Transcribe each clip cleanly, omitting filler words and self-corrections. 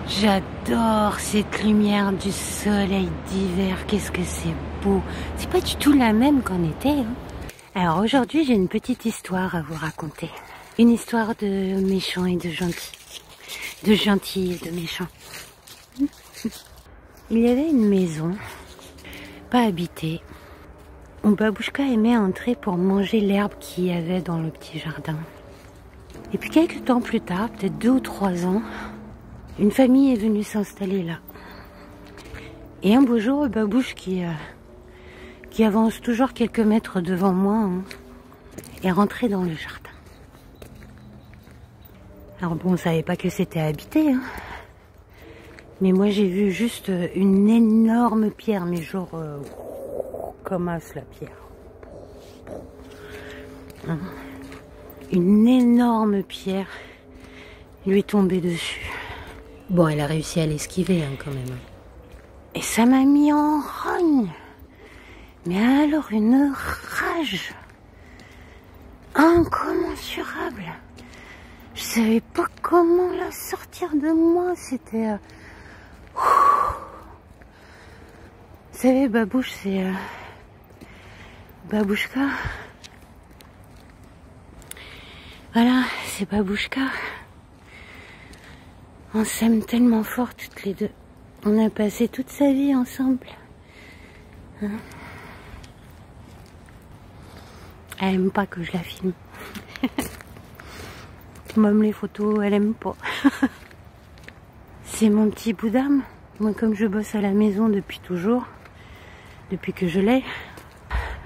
J'adore cette lumière du soleil d'hiver, qu'est-ce que c'est beau. C'est pas du tout la même qu'en été. Hein. Alors aujourd'hui, j'ai une petite histoire à vous raconter. Une histoire de méchants et de gentils. De gentils et de méchants. Il y avait une maison, pas habitée, où Babouchka aimait entrer pour manger l'herbe qu'il y avait dans le petit jardin. Et puis quelques temps plus tard, peut-être 2 ou 3 ans, une famille est venue s'installer là. Et un beau jour, Babouche qui avance toujours quelques mètres devant moi, hein, est rentré dans le jardin. Alors bon, on savait pas que c'était habité, hein. Mais moi j'ai vu juste une énorme pierre, mais genre comme as la pierre. Hein. Une énorme pierre lui est tombée dessus. Bon, elle a réussi à l'esquiver hein, quand même. Et ça m'a mis en rogne. Mais alors une rage incommensurable. Je savais pas comment la sortir de moi. C'était... Vous savez, Babouche, c'est... Babouchka. Voilà, c'est Babouchka. On s'aime tellement fort toutes les deux. On a passé toute sa vie ensemble. Hein? Elle aime pas que je la filme. Même les photos, elle aime pas. C'est mon petit bout d'âme. Moi, comme je bosse à la maison depuis toujours, depuis que je l'ai,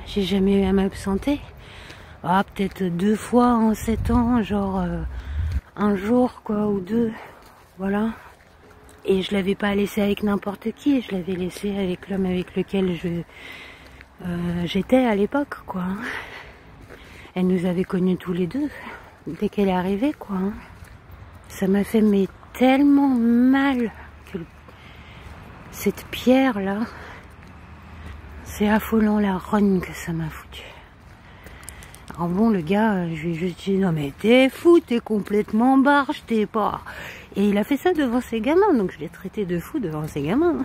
j'ai jamais eu à m'absenter. Ah, peut-être 2 fois en 7 ans, genre un jour quoi, ou 2. Voilà. Et je l'avais pas laissé avec n'importe qui, je l'avais laissé avec l'homme avec lequel j'étais à l'époque, quoi. Elle nous avait connus tous les deux, dès qu'elle est arrivée, quoi. Ça m'a fait mais tellement mal que cette pierre-là, c'est affolant la rogne que ça m'a foutu. Alors bon, le gars, je lui ai juste dit, non mais t'es fou, t'es complètement barge, t'es pas... Et il a fait ça devant ses gamins, donc je l'ai traité de fou devant ses gamins.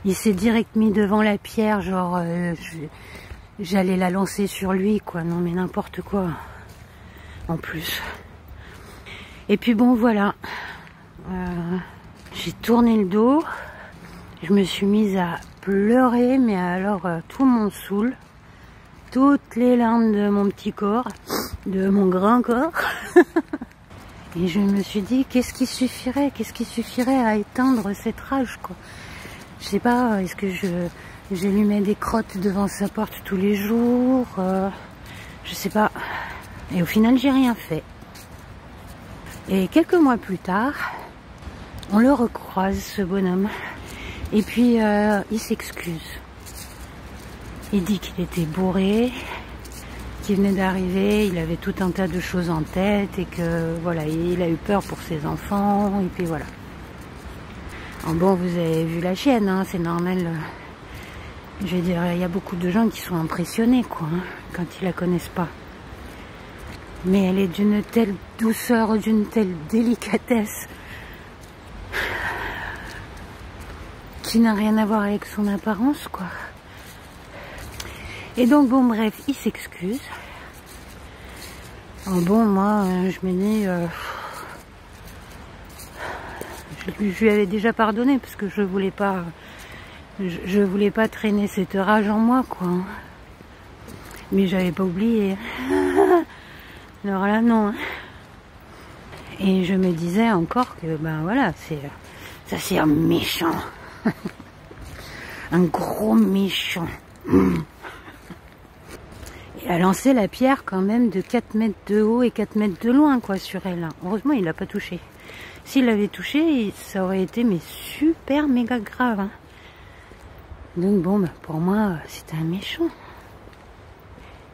Il s'est direct mis devant la pierre, genre j'allais la lancer sur lui, quoi. Non mais n'importe quoi. En plus. Et puis bon, voilà. J'ai tourné le dos. Je me suis mise à pleurer, mais alors tout mon saoul. Toutes les larmes de mon petit corps, de mon grand corps. Et je me suis dit, qu'est-ce qui suffirait à éteindre cette rage, quoi. Je sais pas, est-ce que je lui mets des crottes devant sa porte tous les jours, je sais pas. Et au final, j'ai rien fait. Et quelques mois plus tard, on le recroise, ce bonhomme. Et puis, il s'excuse. Il dit qu'il était bourré, qu'il venait d'arriver, il avait tout un tas de choses en tête et que voilà, il a eu peur pour ses enfants et puis voilà. Alors bon, vous avez vu la chienne, hein, c'est normal. Je veux dire, il y a beaucoup de gens qui sont impressionnés, quoi, hein, quand ils la connaissent pas. Mais elle est d'une telle douceur, d'une telle délicatesse qui n'a rien à voir avec son apparence, quoi. Et donc, bon, bref, il s'excuse. Bon, moi, je me dis... je lui avais déjà pardonné parce que je voulais pas traîner cette rage en moi, quoi. Mais j'avais pas oublié. Alors là, non. Et je me disais encore que, ben voilà, ça c'est un méchant. Un gros méchant. Et a lancé la pierre quand même de 4 mètres de haut et 4 mètres de loin, quoi, sur elle. Heureusement, il l'a pas touché. S'il l'avait touché, ça aurait été mais super méga grave. Hein. Donc bon, bah, pour moi, c'était un méchant.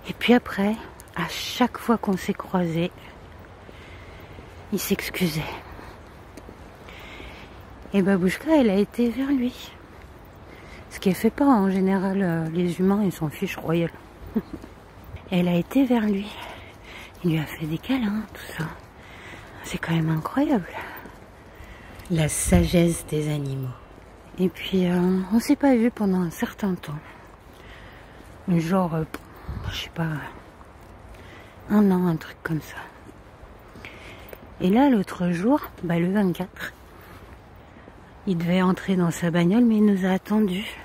Et puis après, à chaque fois qu'on s'est croisés, il s'excusait. Et Babouchka, elle a été vers lui. Ce qu'elle fait pas en général, les humains, ils s'en fichent royal. Elle a été vers lui. Il lui a fait des câlins, tout ça. C'est quand même incroyable. La sagesse des animaux. Et puis, on s'est pas vu pendant un certain temps. Genre, je sais pas, un an, un truc comme ça. Et là, l'autre jour, le 24, il devait entrer dans sa bagnole, mais il nous a attendus.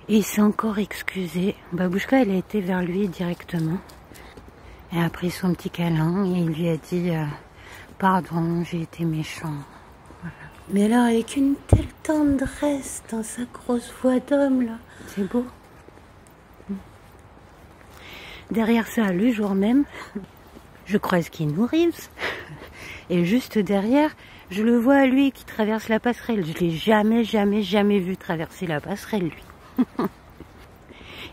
Et il s'est encore excusé. Babouchka, elle a été vers lui directement. Elle a pris son petit câlin et il lui a dit pardon, j'ai été méchant. Voilà. Mais alors, avec une telle tendresse dans sa grosse voix d'homme, là. C'est beau. Derrière ça, le jour même, je croise Keanu Reeves. Et juste derrière, je le vois lui qui traverse la passerelle. Je l'ai jamais vu traverser la passerelle, lui.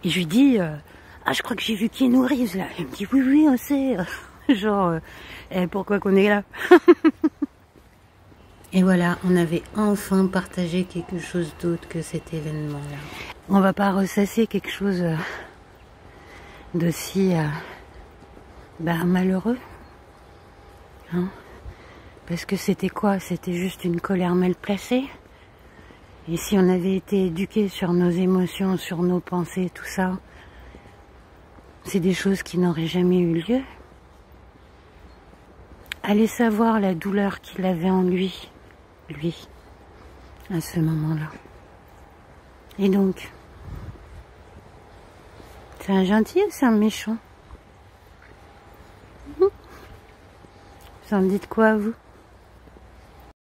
Et je lui dis, je crois que j'ai vu Keanu Reeves là. Il me dit, oui, on sait. Genre, pourquoi qu'on est là? Et voilà, on avait enfin partagé quelque chose d'autre que cet événement-là. On va pas ressasser quelque chose d'aussi malheureux. Hein? Parce que c'était quoi? C'était juste une colère mal placée. Et si on avait été éduqués sur nos émotions, sur nos pensées, tout ça, c'est des choses qui n'auraient jamais eu lieu. Allez savoir la douleur qu'il avait en lui, à ce moment-là. Et donc, c'est un gentil ou c'est un méchant? Vous en dites quoi, vous?